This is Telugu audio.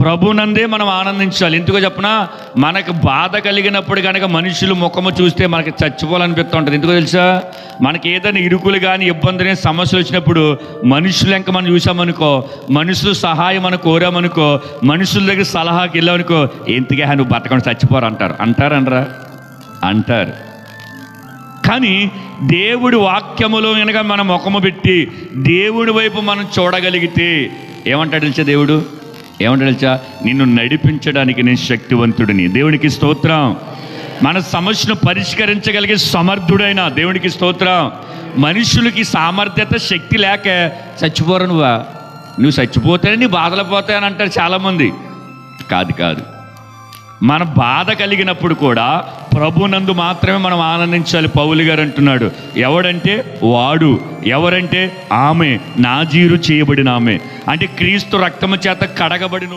ప్రభునందే మనం ఆనందించాలి. ఎందుకో చెప్పనా, మనకు బాధ కలిగినప్పుడు కనుక మనుషులు ముఖము చూస్తే మనకి చచ్చిపోవాలనిపిస్తూ ఉంటుంది. ఎందుకో తెలుసా, మనకి ఏదైనా ఇరుకులు కానీ ఇబ్బందులు సమస్యలు వచ్చినప్పుడు మనుషులు ఇంకా మనం చూసామనుకో, మనుషులు సహాయం మనం కోరామనుకో, మనుషుల దగ్గర సలహాకి వెళ్ళామనుకో, ఎందుకే నువ్వు బతకడం చచ్చిపోరు అంటారు. కానీ దేవుడి వాక్యములో కనుక మనం ముఖము పెట్టి దేవుడి వైపు మనం చూడగలిగితే ఏమంటాడు తెలుసా, దేవుడు ఏమంటాడు తెలుసా, నిన్ను నడిపించడానికి నేను శక్తివంతుడిని. దేవునికి స్తోత్రం. మన సమస్యను పరిష్కరించగలిగే సమర్థుడైన దేవునికి స్తోత్రం. మనుషులకి సామర్థ్యత శక్తి లేక చచ్చిపోరు, నువ్వు చచ్చిపోతేనే నీ బాధలు పోతాయని అంటారు చాలామంది. కాదు, మన బాధ కలిగినప్పుడు కూడా ప్రభునందు మాత్రమే మనం ఆనందించాలి. పౌలు గారు అంటున్నాడు, ఎవడంటే వాడు, ఎవరంటే ఆమె, నాజీరు చేయబడిన ఆమె, అంటే క్రీస్తు రక్తము చేత కడగబడిన